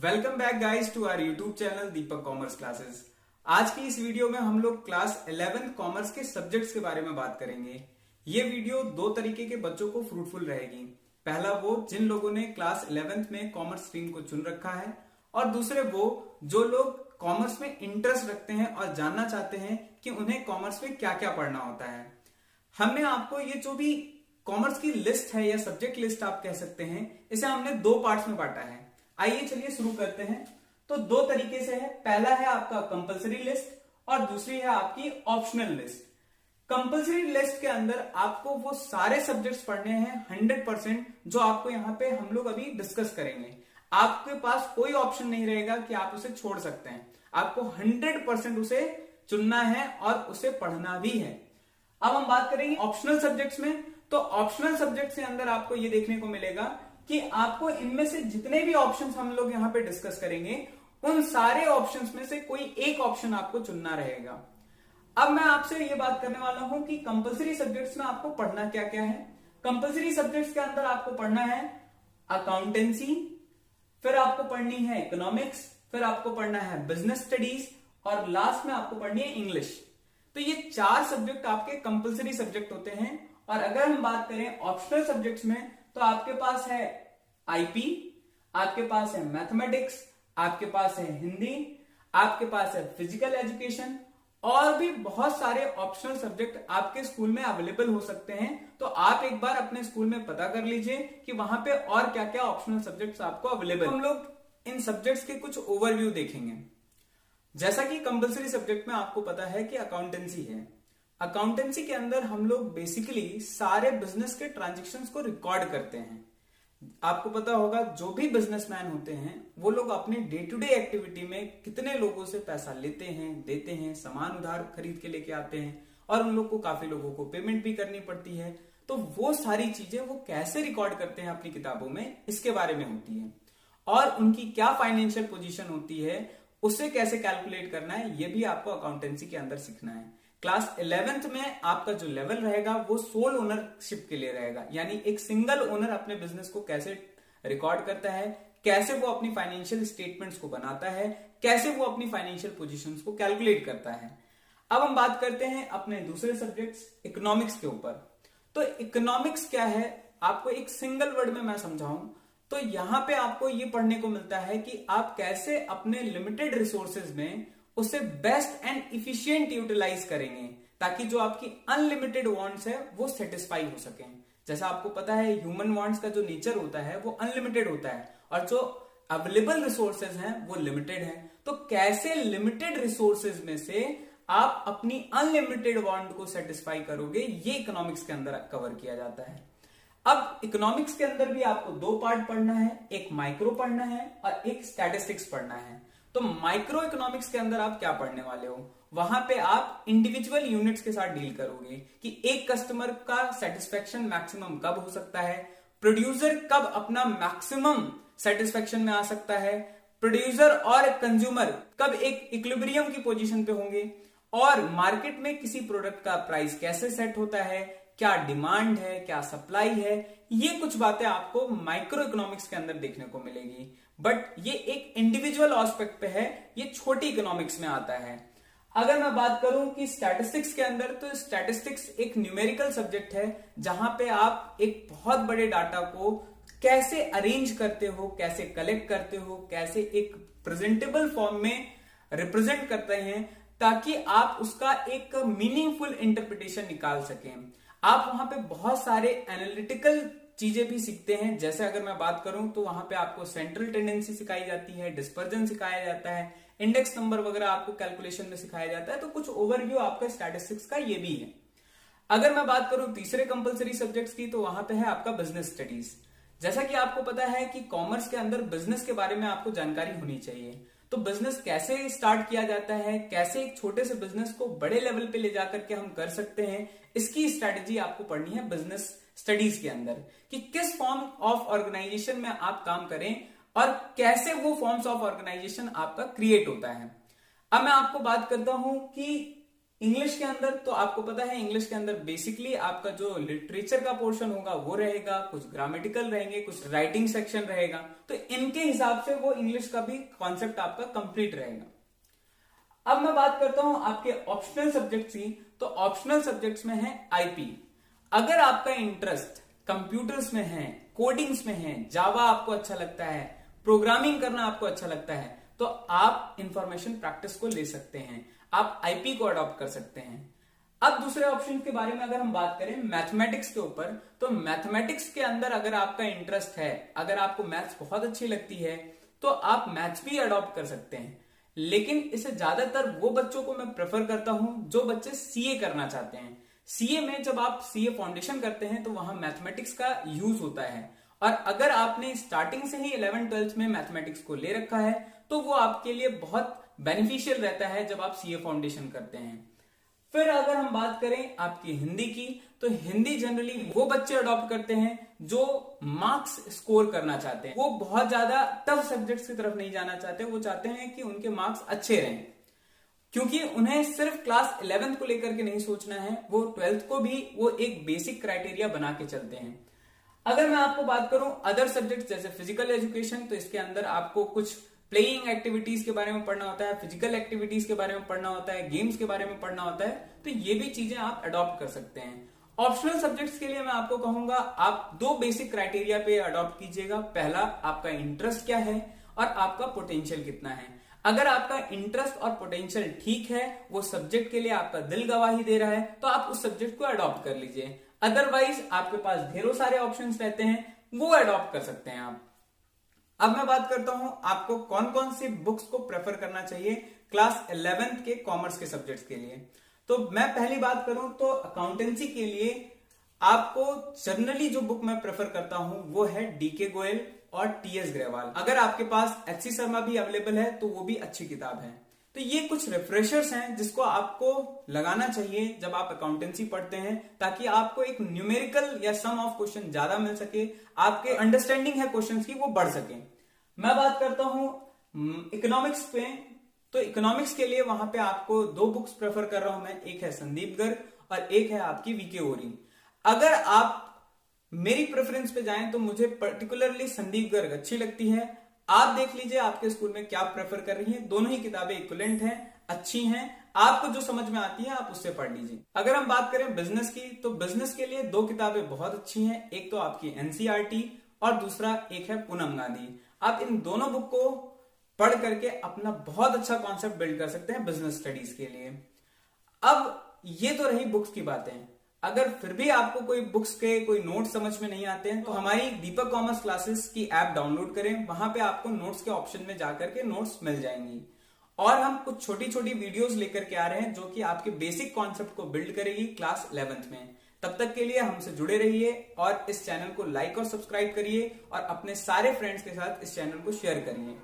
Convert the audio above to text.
Welcome back guys to our YouTube channel Deepak commerce classes. आज की इस वीडियो में हम लोग क्लास 11th कॉमर्स के सब्जेक्ट्स के बारे में बात करेंगे। ये वीडियो दो तरीके के बच्चों को फ्रूटफुल रहेगी। पहला वो जिन लोगों ने क्लास 11th में कॉमर्स स्ट्रीम को चुन रखा है, और दूसरे वो जो लोग कॉमर्स में इंटरेस्ट रखते हैं और जानना चाहते हैं कि उन्हें कॉमर्स में क्या क्या पढ़ना होता है। हमने आपको ये जो भी कॉमर्स की लिस्ट है या सब्जेक्ट लिस्ट आप कह सकते हैं, इसे हमने दो पार्ट्स में बांटा है। आइए चलिए शुरू करते हैं। तो दो तरीके से है, पहला है आपका कंपलसरी लिस्ट और दूसरी है आपकी ऑप्शनल लिस्ट। कंपलसरी लिस्ट के अंदर आपको वो सारे सब्जेक्ट्स पढ़ने हैं 100%, जो आपको यहाँ पे हम लोग अभी डिस्कस करेंगे। आपके पास कोई ऑप्शन नहीं रहेगा कि आप उसे छोड़ सकते हैं। आपको 100% उसे चुनना है और उसे पढ़ना भी है। अब हम बात करेंगे ऑप्शनल सब्जेक्ट्स में। तो ऑप्शनल सब्जेक्ट्स के अंदर आपको ये देखने को मिलेगा कि आपको इनमें से जितने भी ऑप्शंस हम लोग यहाँ पे डिस्कस करेंगे, उन सारे ऑप्शंस में से कोई एक ऑप्शन आपको चुनना रहेगा। अब मैं आपसे ये बात करने वाला हूं कि कंपलसरी सब्जेक्ट्स में आपको पढ़ना क्या क्या है। कंपलसरी सब्जेक्ट्स के अंदर आपको पढ़ना है अकाउंटेंसी, फिर आपको पढ़नी है इकोनॉमिक्स, फिर आपको पढ़ना है बिजनेस स्टडीज, और लास्ट में आपको पढ़नी है इंग्लिश। तो ये चार सब्जेक्ट आपके कंपलसरी सब्जेक्ट होते हैं। और अगर हम बात करें ऑप्शनल सब्जेक्ट्स में, तो आपके पास है आईपी, आपके पास है मैथमेटिक्स, आपके पास है हिंदी, आपके पास है फिजिकल एजुकेशन, और भी बहुत सारे ऑप्शनल सब्जेक्ट आपके स्कूल में अवेलेबल हो सकते हैं। तो आप एक बार अपने स्कूल में पता कर लीजिए कि वहां पे और क्या क्या ऑप्शनल सब्जेक्ट्स आपको अवेलेबल। हम लोग इन सब्जेक्ट्स के कुछ ओवरव्यू देखेंगे। जैसा कि कंपलसरी सब्जेक्ट में आपको पता है कि अकाउंटेंसी है। अकाउंटेंसी के अंदर हम लोग बेसिकली सारे बिजनेस के ट्रांजैक्शंस को रिकॉर्ड करते हैं। आपको पता होगा जो भी बिजनेसमैन होते हैं वो लोग अपने डे टू डे एक्टिविटी में कितने लोगों से पैसा लेते हैं, देते हैं, सामान उधार खरीद के लेके आते हैं, और उन लोग को काफी लोगों को पेमेंट भी करनी पड़ती है। तो वो सारी चीजें वो कैसे रिकॉर्ड करते हैं अपनी किताबों में, इसके बारे में होती है। और उनकी क्या फाइनेंशियल पोजीशन होती है, उसे कैसे कैलकुलेट करना है, ये भी आपको अकाउंटेंसी के अंदर सीखना है। क्लास 11th में आपका जो लेवल रहेगा वो सोल ओनरशिप के लिए रहेगा, यानी एक सिंगल ओनर अपने बिजनेस को कैसे रिकॉर्ड करता है, कैसे वो अपनी फाइनेंशियल स्टेटमेंट्स को बनाता है, कैसे वो अपनी फाइनेंशियल पोजीशंस को कैलकुलेट करता है। अब हम बात करते हैं अपने दूसरे सब्जेक्ट्स इकोनॉमिक्स के ऊपर। तो इकोनॉमिक्स क्या है, आपको एक सिंगल वर्ड में मैं समझाऊं तो यहां पे आपको ये पढ़ने को मिलता है कि आप कैसे अपने लिमिटेड रिसोर्सेज में उसे बेस्ट एंड इफिशिएंट यूटिलाइज करेंगे, ताकि जो आपकी अनलिमिटेड वांट्स है वो सेटिस्फाई हो सके। जैसा आपको पता है ह्यूमन वांट्स का जो नेचर होता है वो अनलिमिटेड होता है, और जो अवेलेबल रिसोर्सेज हैं वो लिमिटेड है। तो कैसे लिमिटेड रिसोर्सेज में से आप अपनी अनलिमिटेड वांट को सेटिस्फाई करोगे, ये इकोनॉमिक्स के अंदर कवर किया जाता है। अब इकोनॉमिक्स के अंदर भी आपको दो पार्ट पढ़ना है, एक माइक्रो पढ़ना है और एक स्टैटिस्टिक्स पढ़ना है। तो माइक्रो इकोनॉमिक्स के अंदर आप क्या पढ़ने वाले हो, वहां पे आप इंडिविजुअल यूनिट्स के साथ डील करोगे कि एक कस्टमर का सेटिस्फेक्शन मैक्सिमम कब हो सकता है, प्रोड्यूसर कब अपना मैक्सिमम सेटिस्फेक्शन में आ सकता है, प्रोड्यूसर और कंज्यूमर कब एक इक्विलिब्रियम की पोजीशन पे होंगे, और मार्केट में किसी प्रोडक्ट का प्राइस कैसे सेट होता है, क्या डिमांड है, क्या सप्लाई है। ये कुछ बातें आपको माइक्रो इकोनॉमिक्स के अंदर देखने को मिलेगी। बट ये एक इंडिविजुअल एस्पेक्ट पे है, ये छोटी इकोनॉमिक्स में आता है। अगर मैं बात करूं कि स्टैटिस्टिक्स के अंदर, तो स्टैटिस्टिक्स एक न्यूमेरिकल सब्जेक्ट है, जहां पे आप एक बहुत बड़े डाटा को कैसे अरेंज करते हो, कैसे कलेक्ट करते हो, कैसे एक प्रेजेंटेबल फॉर्म में रिप्रेजेंट करते हैं, ताकि आप उसका एक मीनिंगफुल इंटरप्रिटेशन निकाल सकें। आप वहां पे बहुत सारे एनालिटिकल चीजें भी सीखते हैं। जैसे अगर मैं बात करूं तो वहां पे आपको सेंट्रल टेंडेंसी सिखाई जाती है, डिस्पर्जन सिखाया जाता है, इंडेक्स नंबर वगैरह आपको कैलकुलेशन में सिखाया जाता है। तो कुछ ओवरव्यू आपका स्टैटिस्टिक्स का ये भी है। अगर मैं बात करूं तीसरे कंपलसरी सब्जेक्ट्स की, तो वहां पे है आपका बिजनेस स्टडीज। जैसा कि आपको पता है कि कॉमर्स के अंदर बिजनेस के बारे में आपको जानकारी होनी चाहिए। तो बिजनेस कैसे स्टार्ट किया जाता है, कैसे एक छोटे से बिजनेस को बड़े लेवल पे ले जाकर के हम कर सकते हैं, इसकी स्ट्रेटेजी आपको पढ़नी है बिजनेस स्टडीज के अंदर, कि किस फॉर्म ऑफ ऑर्गेनाइजेशन में आप काम करें और कैसे वो फॉर्म्स ऑफ ऑर्गेनाइजेशन आपका क्रिएट होता है। अब मैं आपको बात करता हूं कि इंग्लिश के अंदर तो आपको पता है, इंग्लिश के अंदर बेसिकली आपका जो लिटरेचर का पोर्शन होगा वो रहेगा, कुछ ग्रामेटिकल रहेंगे, कुछ राइटिंग सेक्शन रहेगा। तो इनके हिसाब से वो इंग्लिश का भी कॉन्सेप्ट आपका कंप्लीट रहेगा। अब मैं बात करता हूं आपके ऑप्शनल सब्जेक्ट्स की। तो ऑप्शनल सब्जेक्ट्स में है आईपी। अगर आपका इंटरेस्ट कंप्यूटर्स में है, कोडिंग्स में है, जावा आपको अच्छा लगता है, प्रोग्रामिंग करना आपको अच्छा लगता है, तो आप इंफॉर्मेशन प्रैक्टिस को ले सकते हैं, आप आईपी को अडॉप्ट कर सकते हैं। अब दूसरे ऑप्शन के बारे में अगर हम बात करें मैथमेटिक्स के ऊपर, तो मैथमेटिक्स के अंदर अगर आपका इंटरेस्ट है, अगर आपको मैथ्स बहुत अच्छी लगती है, तो आप मैथ्स भी अडॉप्ट कर सकते हैं। लेकिन इसे ज्यादातर वो बच्चों को मैं प्रेफर करता हूं जो बच्चे सीए करना चाहते हैं। सीए में जब आप सीए फाउंडेशन करते हैं तो वहां मैथमेटिक्स का यूज होता है, और अगर आपने स्टार्टिंग से ही 11th-12th में मैथमेटिक्स को ले रखा है तो वो आपके लिए बहुत बेनिफिशियल रहता है जब आप सीए फाउंडेशन करते हैं। फिर अगर हम बात करें आपकी हिंदी की, तो हिंदी जनरली वो बच्चे अडॉप्ट करते हैं जो मार्क्स स्कोर करना चाहते हैं। वो बहुत ज्यादा टफ सब्जेक्ट्स की तरफ नहीं जाना चाहते, वो चाहते हैं कि उनके मार्क्स अच्छे रहें, क्योंकि उन्हें सिर्फ क्लास 11th को लेकर के नहीं सोचना है, वो 12th को भी वो एक बेसिक क्राइटेरिया बना के चलते हैं। अगर मैं आपको बात करूं अदर सब्जेक्ट्स जैसे फिजिकल एजुकेशन, तो इसके अंदर आपको कुछ प्लेइंग एक्टिविटीज के बारे में पढ़ना होता है, फिजिकल एक्टिविटीज के बारे में पढ़ना होता है, गेम्स के बारे में पढ़ना होता है, तो ये भी चीजें आप अडॉप्ट कर सकते हैं। ऑप्शनल सब्जेक्ट्स के लिए मैं आपको कहूंगा आप दो बेसिक क्राइटेरिया पे अडॉप्ट कीजिएगा। पहला, आपका इंटरेस्ट क्या है और आपका पोटेंशियल कितना है। अगर आपका इंटरेस्ट और पोटेंशियल ठीक है, वो सब्जेक्ट के लिए आपका दिल गवाही दे रहा है, तो आप उस सब्जेक्ट को अडॉप्ट कर लीजिए। अदरवाइज आपके पास ढेरों सारे ऑप्शंस रहते हैं, वो अडॉप्ट कर सकते हैं आप। अब मैं बात करता हूं आपको कौन कौन सी बुक्स को प्रेफर करना चाहिए क्लास 11th के कॉमर्स के सब्जेक्ट्स के लिए। तो मैं पहली बात करूं तो अकाउंटेंसी के लिए आपको जनरली जो बुक मैं प्रेफर करता हूं वो है डीके गोयल और टीएस ग्रेवाल। अगर आपके पास एचसी शर्मा भी अवेलेबल है तो वो भी अच्छी किताब है। तो ये कुछ रिफ्रेशर्स हैं जिसको आपको लगाना चाहिए जब आप अकाउंटेंसी पढ़ते हैं, ताकि आपको एक न्यूमेरिकल या सम ऑफ क्वेश्चन ज्यादा मिल सके, आपके अंडरस्टैंडिंग है क्वेश्चंस की वो बढ़ सके। मैं बात करता हूं इकोनॉमिक्स पे, तो इकोनॉमिक्स के लिए वहां पे आपको दो बुक्स प्रेफर कर रहा हूं मैं, एक है संदीप गर्ग और एक है आपकी वीके ओरी। अगर आप मेरी प्रेफरेंस पे जाएं तो मुझे पर्टिकुलरली संदीप गर्ग अच्छी लगती है। आप देख लीजिए आपके स्कूल में क्या प्रेफर कर रही है, दोनों ही किताबें इक्विवेलेंट हैं, अच्छी हैं, आपको जो समझ में आती है आप उससे पढ़ लीजिए। अगर हम बात करें बिजनेस की, तो बिजनेस के लिए दो किताबें बहुत अच्छी हैं, एक तो आपकी एनसीईआरटी और दूसरा एक है पूनम गांधी। आप इन दोनों बुक को पढ़ करके अपना बहुत अच्छा कॉन्सेप्ट बिल्ड कर सकते हैं बिजनेस स्टडीज के लिए। अब ये तो रही बुक्स की बातें। अगर फिर भी आपको कोई बुक्स के कोई नोट समझ में नहीं आते हैं तो हमारी दीपक कॉमर्स क्लासेस की ऐप डाउनलोड करें, वहां पे आपको नोट्स के ऑप्शन में जाकर के नोट्स मिल जाएंगी। और हम कुछ छोटी छोटी वीडियोस लेकर के आ रहे हैं जो कि आपके बेसिक कॉन्सेप्ट को बिल्ड करेगी क्लास 11th में। तब तक के लिए हमसे जुड़े रहिए और इस चैनल को लाइक और सब्सक्राइब करिए और अपने सारे फ्रेंड्स के साथ इस चैनल को शेयर करिए।